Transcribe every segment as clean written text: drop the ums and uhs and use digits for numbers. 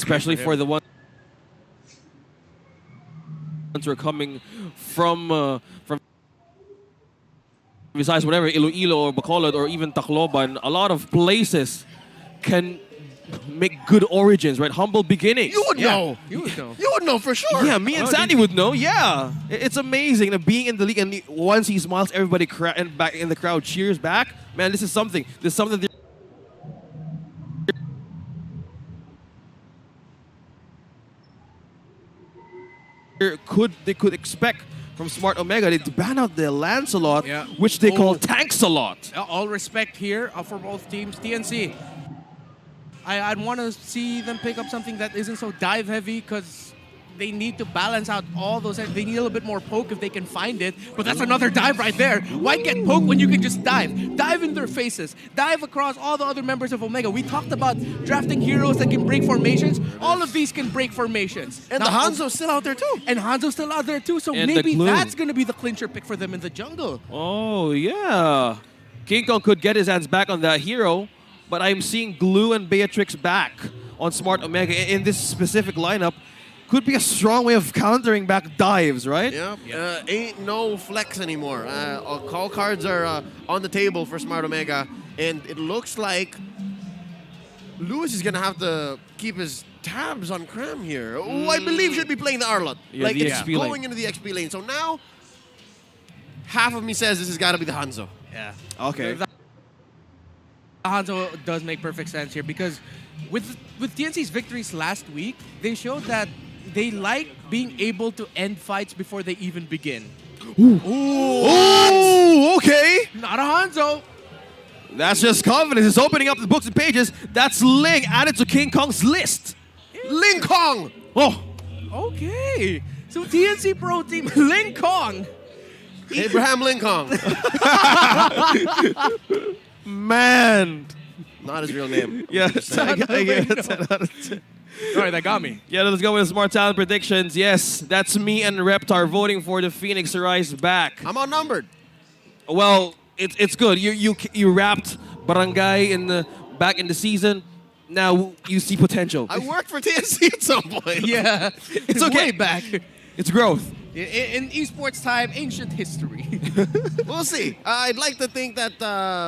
especially for the ones who are coming from besides whatever Iloilo or Bacolod or even Tacloban. A lot of places can make good origins, right? Humble beginnings. You would know. You would know. You would know for sure. Yeah, me and Sandy would know. Yeah, it's amazing being in the league, and once he smiles, everybody and back in the crowd cheers back. Man, this is something. This is something. They could expect from Smart Omega. They ban out the Lancelot, which they call Tanks-a-lot. All respect here for both teams. TNC, I'd want to see them pick up something that isn't so dive heavy, because they need to balance out all those. They need a little bit more poke if they can find it. But that's another dive right there. Why get poke when you can just dive? Dive in their faces. Dive across all the other members of Omega. We talked about drafting heroes that can break formations. All of these can break formations. And now, the Hanzo's still out there too. And Hanzo's still out there too. So and maybe that's going to be the clincher pick for them in the jungle. Oh, yeah. King Kong could get his hands back on that hero, but I'm seeing Glue and Beatrix back on Smart Omega in this specific lineup. Could be a strong way of countering back dives, right? Yeah. Ain't no flex anymore. Call cards are on the table for Smart Omega, and it looks like Lewis is gonna have to keep his tabs on Cram here. Who I believe should be playing the Arlot. Yeah, the it's XP going lane. into the XP lane. So now, half of me says this has got to be the Hanzo. Yeah. Okay. The Hanzo does make perfect sense here, because with TNC's victories last week, they showed that they like being able to end fights before they even begin. Ooh, okay. Not a Hanzo. That's just confidence. It's opening up the books and pages. That's Ling added to King Kong's list. Ling Kong! Oh. Okay. So TNC Pro Team, Ling Kong. Abraham Ling Kong. Man. Not his real name. Yeah. Sorry, that got me. Yeah, let's go with Smart Talent predictions. Yes, that's me and Reptar voting for the Phoenix Rise back. I'm outnumbered. Well, it's good. You wrapped Barangay back in the season. Now you see potential. I worked for TNC at some point. Yeah. It's okay. Way back. It's growth. In esports time, ancient history. We'll see. I'd like to think that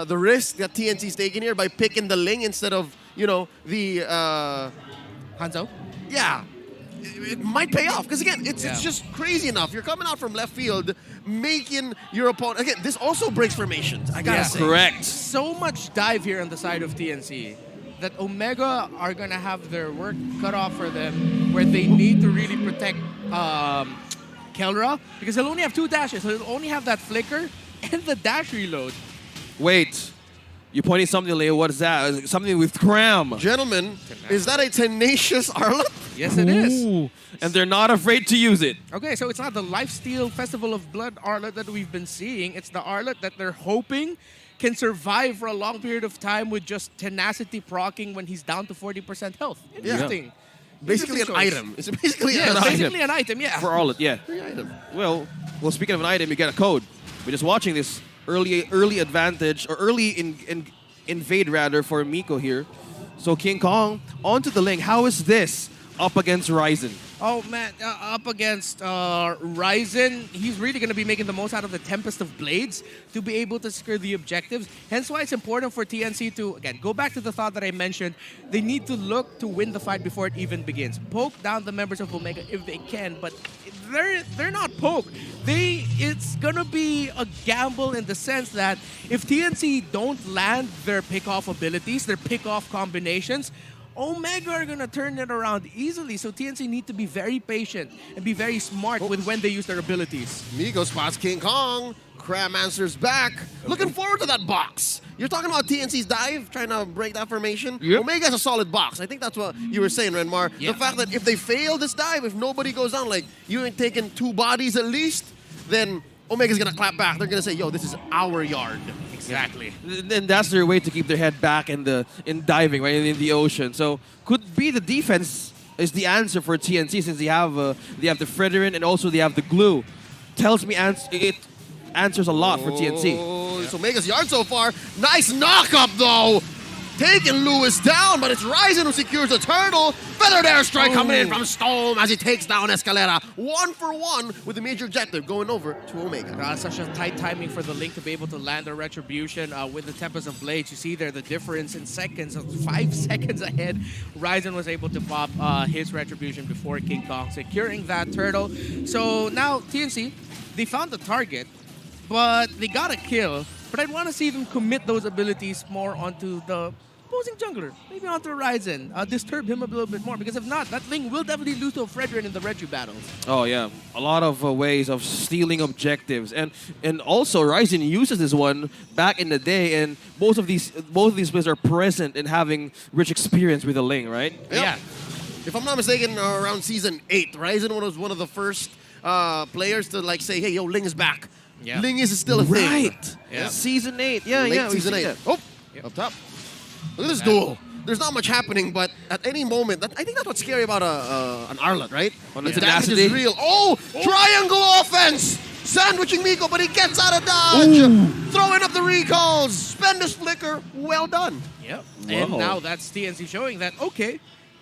the risk that TNC's taking here by picking the Ling instead of, the... Hanzo? Yeah. It might pay off. Because, again, it's just crazy enough. You're coming out from left field, making your opponent... Again, this also breaks formations, I gotta say. Correct. So much dive here on the side of TNC that Omega are going to have their work cut off for them, where they need to really protect Kelra, because they'll only have 2 dashes. So they'll only have that flicker and the dash reload. Wait. You're pointing something, Leo. What is that? Something with Cram. Gentlemen, is that a tenacious Arlot? Yes, it is. Ooh. And they're not afraid to use it. Okay, so it's not the Lifesteal Festival of Blood Arlot that we've been seeing. It's the Arlot that they're hoping can survive for a long period of time with just tenacity proccing when he's down to 40% health. Interesting. Yeah. Basically an item. It's basically basically an item, yeah. For Arlot, yeah. Free item. Well, speaking of an item, you get a code. We're just watching this early advantage, or early invade rather, for Miko here. So King Kong onto the link. How is this up against Ryzen? Oh man, up against Ryzen, he's really going to be making the most out of the Tempest of Blades to be able to secure the objectives. Hence why it's important for TNC to, again, go back to the thought that I mentioned. They need to look to win the fight before it even begins. Poke down the members of Omega if they can, but they're not poked. It's going to be a gamble in the sense that if TNC don't land their pick-off abilities, their pick-off combinations, Omega are going to turn it around easily, so TNC need to be very patient and be very smart with when they use their abilities. Migo spots King Kong. Cram answers back. Looking forward to that box. You're talking about TNC's dive, trying to break that formation. Yep. Omega's a solid box. I think that's what you were saying, Renmar. Yeah. The fact that if they fail this dive, if nobody goes down, like you ain't taking 2 bodies at least, then Omega's going to clap back. They're going to say, yo, this is our yard. Exactly. Then that's their way to keep their head back in diving, right, in the ocean. So could be the defense is the answer for TNC, since they have the Fredrin and also they have the glue. Tells me it answers a lot for TNC. Oh, so Omega's yard so far. Nice knock up though. taking Lewis down, but it's Ryzen who secures the turtle. Feathered airstrike coming in from Storm as he takes down Escalera. 1-for-1 with the major objective going over to Omega. Such a tight timing for the Link to be able to land a retribution with the Tempest of Blades. You see there the difference in seconds, 5 seconds ahead. Ryzen was able to pop his retribution before King Kong, securing that turtle. So now TNC, they found the target, but they got a kill. But I'd want to see them commit those abilities more onto the opposing jungler, maybe onto Ryzen, disturb him a little bit more, because if not, that Ling will definitely lose to a Fredrin in the Retro battles. Oh yeah, a lot of ways of stealing objectives, and also Ryzen uses this one back in the day, and both of these players are present in having rich experience with the Ling, right? Yep. Yeah. If I'm not mistaken, around Season 8, Ryzen was one of the first players to like say, hey, yo, Ling is back. Yeah. Ling is still a thing. Right. Yeah. Season 8. Yeah, Late yeah. we Season see 8. that. Oh, Yep. up top. Look at this duel. There's not much happening, but at any moment, I think that's what's scary about an Arlet, right? On the The damage tenacity. is real. Oh, triangle offense! Sandwiching Miko, but he gets out of dodge. Throwing up the recalls. Spender's flicker. Well done. Yep. And Whoa. now that's TNC showing that, okay,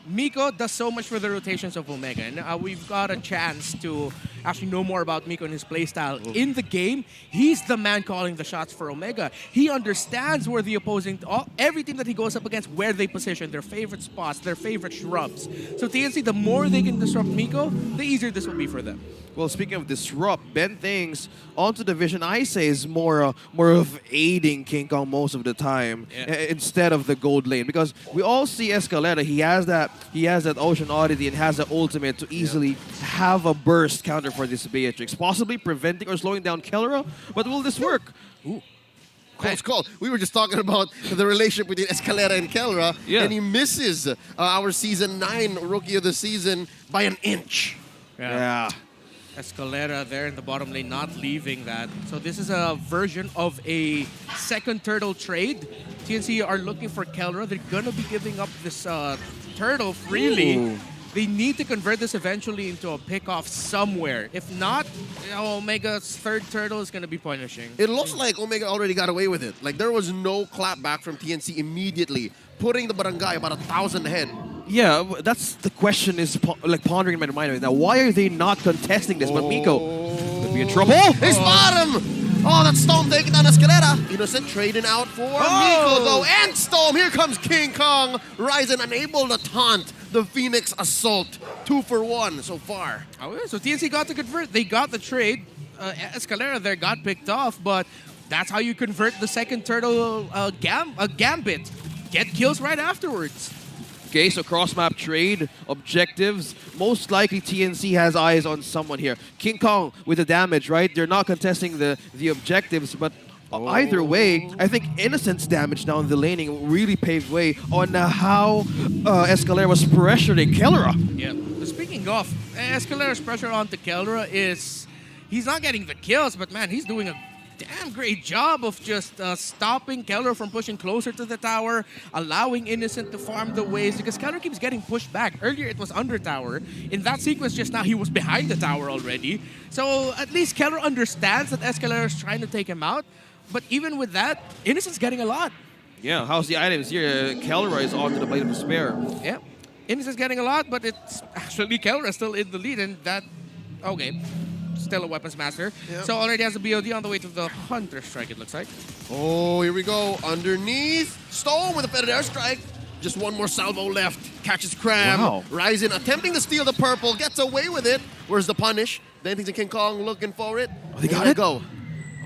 Miko does so much for the rotations of Omega, and we've got a chance to actually know more about Miko and his playstyle. In the game, he's the man calling the shots for Omega. He understands where the opposing, every team that he goes up against, where they position, their favorite spots, their favorite shrubs. So TNC, the more they can disrupt Miko, the easier this will be for them. Well, speaking of disrupt, bend things onto the vision, I say is more of aiding King Kong most of the time instead of the gold lane, because we all see Escalera. He has that Ocean Oddity and has the ultimate to easily have a burst counter for this Beatrix, possibly preventing or slowing down Kellera. But will this work? Ooh. Close call. We were just talking about the relationship between Escalera and Kellera, and he misses our Season 9 Rookie of the Season by an inch. Yeah. Escalera there in the bottom lane, not leaving that. So this is a version of a second turtle trade. TNC are looking for Kellera. They're going to be giving up this turtle freely. Ooh. They need to convert this eventually into a pick-off somewhere. If not, Omega's third turtle is going to be punishing. It looks like Omega already got away with it. Like, there was no clap back from TNC immediately, putting the barangay about 1,000 ahead. Yeah, that's the question is pondering in my mind right now. Why are they not contesting this? But Miko could be in trouble. His bottom! Oh, that's Storm taking down Escalera. Innocent trading out for Miko, though. And Storm, here comes King Kong. Ryzen unable to taunt the Phoenix Assault. 2-for-1 so far. Oh, yeah. So TNC got to convert. They got the trade. Escalera there got picked off, but that's how you convert the second turtle gambit. Get kills right afterwards. Okay, so cross-map trade, objectives. Most likely TNC has eyes on someone here. King Kong with the damage, right? They're not contesting the objectives, but either way, I think Innocent's damage down the laning really paved way on how Escalera was pressuring Kellera. Yeah. Speaking of, Escalera's pressure onto Kellera is, he's not getting the kills, but man, he's doing a damn great job of just stopping Kellera from pushing closer to the tower, allowing Innocent to farm the waves, because Kellera keeps getting pushed back. Earlier it was under tower. In that sequence just now, he was behind the tower already. So at least Kellera understands that Escalera is trying to take him out. But even with that, Innocent's getting a lot. Yeah, how's the items here? Kellera is onto the Blade of Despair. Yeah. Innocent's getting a lot, but it's actually Kellera still in the lead, and that, okay. Still a weapons master. Yep. So already has a BOD on the way to the Hunter Strike, it looks like. Oh, here we go. Underneath. Storm with a feathered airstrike. Just one more salvo left. Catches Cram. Wow. Ryzen attempting to steal the purple. Gets away with it. Where's the punish? Then thinks King Kong looking for it. Oh, they got There it? go.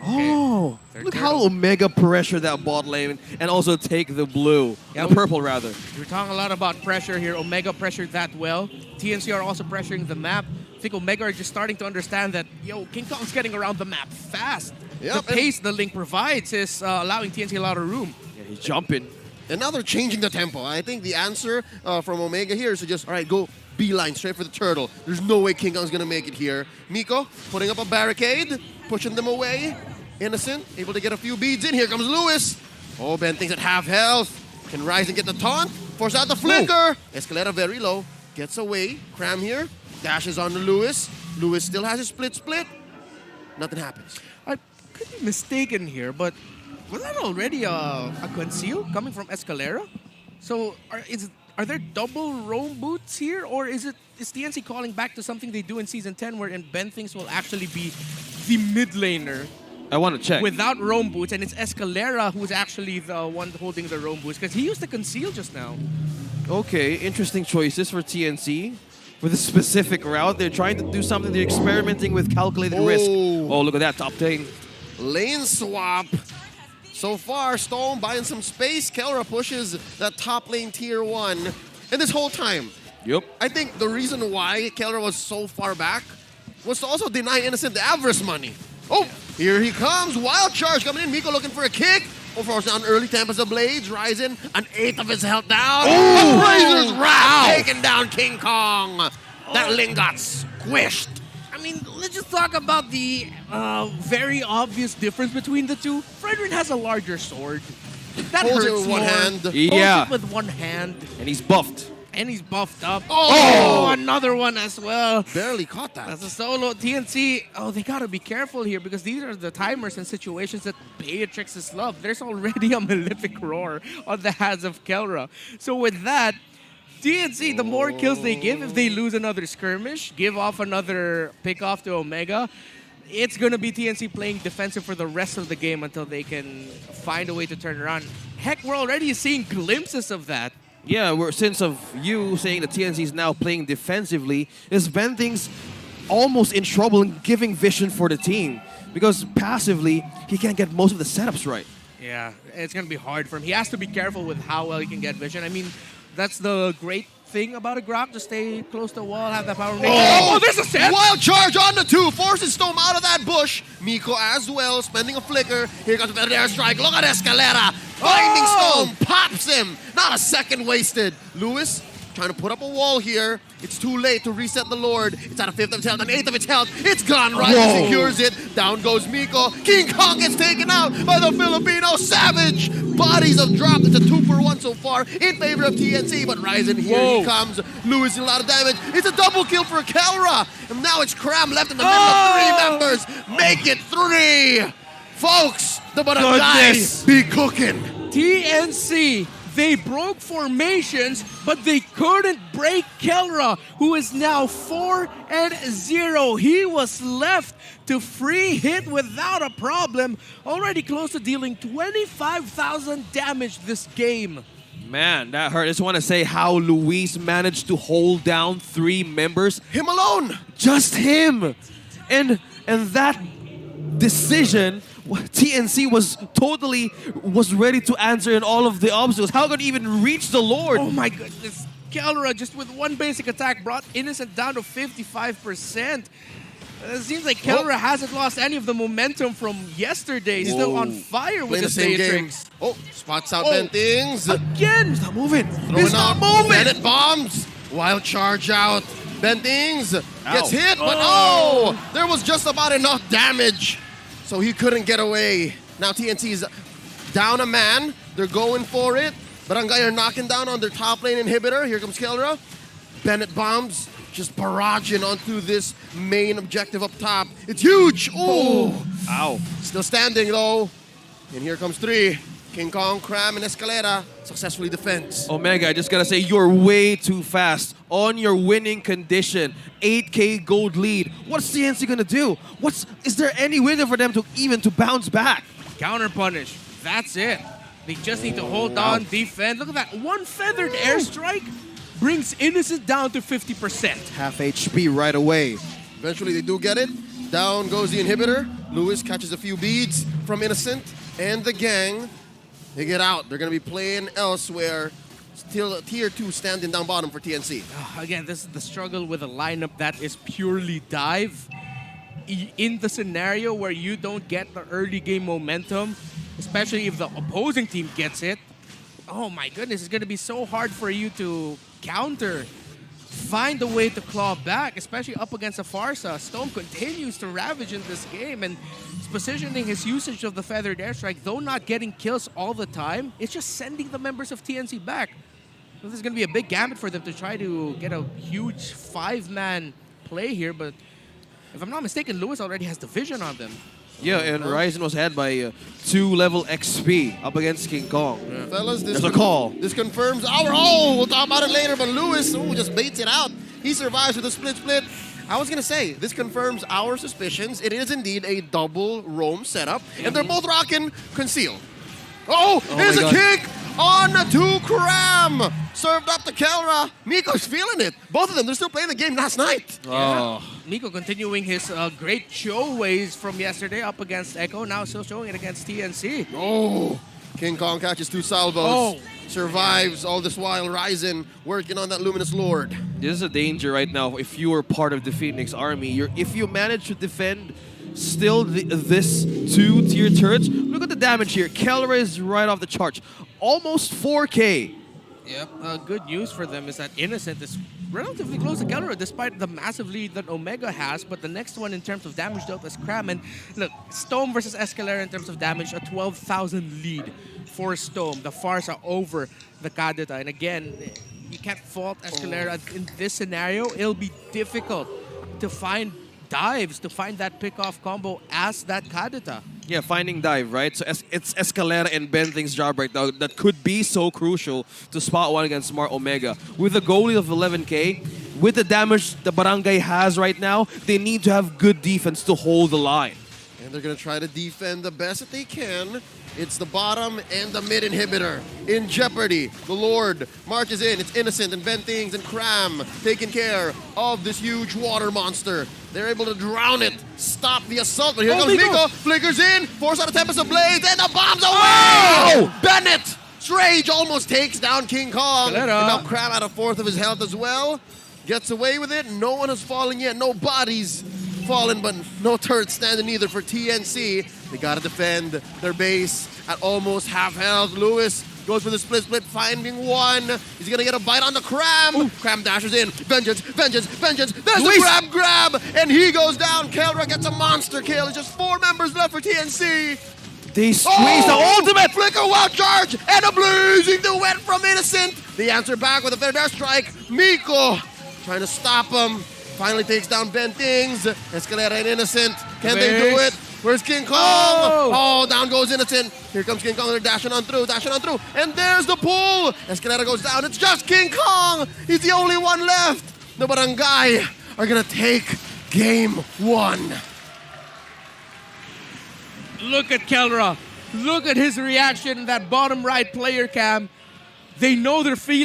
Oh, Third look turtle. how Omega pressure that bot lane and also take the blue. Yeah, the purple, rather. We're talking a lot about pressure here. Omega pressured that well. TNC are also pressuring the map. I think Omega are just starting to understand that, yo, King Kong's getting around the map fast. Yep, The pace the Link provides is allowing TNC a lot of room. Yeah, he's jumping. And now they're changing the tempo. I think the answer from Omega here is to just, all right, go beeline straight for the turtle. There's no way King Kong's going to make it here. Miko putting up a barricade, pushing them away. Innocent, able to get a few beads in. Here comes Lewis. Oh, Ben thinks at half health. Can Ryzen get the taunt? Force out the flicker. Escalera very low. Gets away. Cram here. Dashes on to Lewis. Lewis still has his split. Nothing happens. I could be mistaken here, but was that already a conceal coming from Escalera? So are there double roam boots here, or is TNC calling back to something they do in Season 10 wherein Ben Things will actually be the mid laner I want to check. without roam boots, and it's Escalera who's actually the one holding the roam boots because he used to conceal just now. Okay, interesting choices for TNC. With a specific route, they're trying to do something. They're experimenting with calculated risk. Oh, look at that top lane. Lane swap. So far, Stone buying some space. Kelra pushes that top lane tier 1. And this whole time, Yep. I think the reason why Kelra was so far back was to also deny Innocent the avarice money. Oh, here he comes. Wild charge coming in. Miko looking for a kick. Force down early Tempest of Blades. Ryzen, an eighth of his health down. Oh! Razor's Wrath taking down King Kong. That Ling got squished. I mean, let's just talk about the very obvious difference between the two. Fredrin has a larger sword. That Holds it hurts with one more. hand. Yeah. Holds it with one hand, And he's buffed. and he's buffed up. Oh! Another one as well. Barely caught that. That's a solo. TNC, they gotta be careful here because these are the timers and situations that Beatrix's love. There's already a Malefic Roar on the hands of Kelra. So with that, TNC, the more kills they give, if they lose another skirmish, give off another pick off to Omega, it's gonna be TNC playing defensive for the rest of the game until they can find a way to turn around. Heck, we're already seeing glimpses of that. Yeah, since of you saying that TNC is now playing defensively, is Ben Things almost in trouble in giving vision for the team because passively he can't get most of the setups right. Yeah, it's going to be hard for him. He has to be careful with how well he can get vision. I mean, that's the great thing about a Grok, to stay close to the wall, have that power. Oh, There's a set! Wild charge on the 2. Forces Storm out of that bush. Miko as well, spending a flicker. Here comes the airstrike. Look at Escalera. Finding Storm, pops him. Not a second wasted. Lewis trying to put up a wall here. It's too late to reset the Lord. It's at a fifth of its health, an eighth of its health. It's gone. Ryzen secures it. Down goes Miko. King Kong gets taken out by the Filipino Savage. Bodies have dropped. It's a 2-for-1 so far in favor of TNC. But Ryzen, here he comes. Lewis in a lot of damage. It's a double kill for Kelra. And now it's Cram left in the middle of 3 members. Make it 3. Folks, the barangay be cooking. TNC, they broke formations, but they couldn't break Kelra, who is now 4-0. He was left to free hit without a problem, already close to dealing 25,000 damage this game. Man, that hurt. I just want to say how Luis managed to hold down 3 members. Him alone. Just him. And that decision, TNC was ready to answer in all of the obstacles. How could he even reach the Lord? Oh my goodness. Kelra just with one basic attack brought Innocent down to 55%. It seems like Kelra hasn't lost any of the momentum from yesterday. He's still on fire with Playing the his same game. Matrix. Oh, spots out Ben Things. Again! He's not moving. Throwing out Bennett bombs. Wild charge out. Ben Things gets hit, but there was just about enough damage. So he couldn't get away. Now TNC's down a man. They're going for it. Barangay are knocking down on their top lane inhibitor. Here comes Kelra. Bennett bombs just barraging onto this main objective up top. It's huge. Ooh. Ow. Still standing though. And here comes 3. King Kong, Cram, and Escalera successfully defends. Omega, I just gotta say, you're way too fast on your winning condition. 8K gold lead. What's TNC gonna do? Is there any window for them to bounce back? Counter punish. That's it. They just need to hold on, defend. Look at that. One feathered airstrike brings Innocent down to 50%. Half HP right away. Eventually they do get it. Down goes the inhibitor. Lewis catches a few beads from Innocent and the gang. They get out. They're going to be playing elsewhere. Still tier 2 standing down bottom for TNC. Again, this is the struggle with a lineup that is purely dive. In the scenario where you don't get the early game momentum, especially if the opposing team gets it, oh my goodness, it's going to be so hard for you to counter. Find a way to claw back, especially up against a Farsa. Stone continues to ravage in this game, and positioning his usage of the feathered airstrike, though not getting kills all the time, it's just sending the members of TNC back. So this is going to be a big gambit for them to try to get a huge 5-man play here, but if I'm not mistaken, Lewis already has the vision on them. Yeah, and Ryzen was had by 2 level XP up against King Kong. Fellas, There's a call. This confirms our... Oh, we'll talk about it later, but Lewis just baits it out. He survives with a split. I was going to say, this confirms our suspicions. It is indeed a double roam setup, and they're both rocking conceal. Oh, there's a kick on to Cram. Served up to Kelra. Miko's feeling it. Both of them, they're still playing the game last night. Oh. Miko continuing his great show ways from yesterday up against Echo, now still showing it against TNC. Oh, King Kong catches 2 salvos. Oh. Survives all this while. Ryzen working on that Luminous Lord. This is a danger right now if you were part of the Phoenix army. If you manage to defend still this 2-tier turrets, look at the damage here. Kelra is right off the charts. Almost 4K. Yep. Good news for them is that Innocent is relatively close to Kelra despite the massive lead that Omega has, but the next one in terms of damage dealt is Cram. And look, Stome versus Escalera in terms of damage, a 12,000 lead for Stome. The Fars are over the Kadita. And again, you can't fault Escalera in this scenario. It'll be difficult to find dives, to find that pick-off combo as that Kadita. Yeah, finding dive, right? So it's Escalera and Benthing's job right now that could be so crucial to spot one against Smart Omega. With a goalie of 11K, with the damage the Barangay has right now, they need to have good defense to hold the line. And they're going to try to defend the best that they can. It's the bottom and the mid inhibitor in jeopardy. The Lord marches in. It's Innocent and Bentings and Cram taking care of this huge water monster. They're able to drown it, stop the assault. But here comes Miko, flickers in, force out a Tempest of Blades, and the bomb's away! Oh! Bennett! Rage almost takes down King Kong. And now Cram out a 4th of his health as well. Gets away with it. No one has fallen yet. No bodies fallen, but no turrets standing either for TNC. They gotta defend their base at almost half health. Lewis goes for the split, finding one. He's gonna get a bite on the Cram. Ooh. Cram dashes in. Vengeance. There's the grab, and he goes down. Kelra gets a monster kill. It's just 4 members left for TNC. They squeeze the ultimate! Flicker wild charge, and a blazing duet from Innocent. The answer back with a fair strike. Miko trying to stop him. Finally takes down Bentings. Escalera and Innocent. Can they do it? Where's King Kong? Oh, down goes Innocent. Here comes King Kong. They're dashing on through. And there's the pull. Escalera goes down. It's just King Kong. He's the only one left. The Barangay are going to take game 1. Look at Kelra. Look at his reaction in that bottom right player cam. They know they're feeling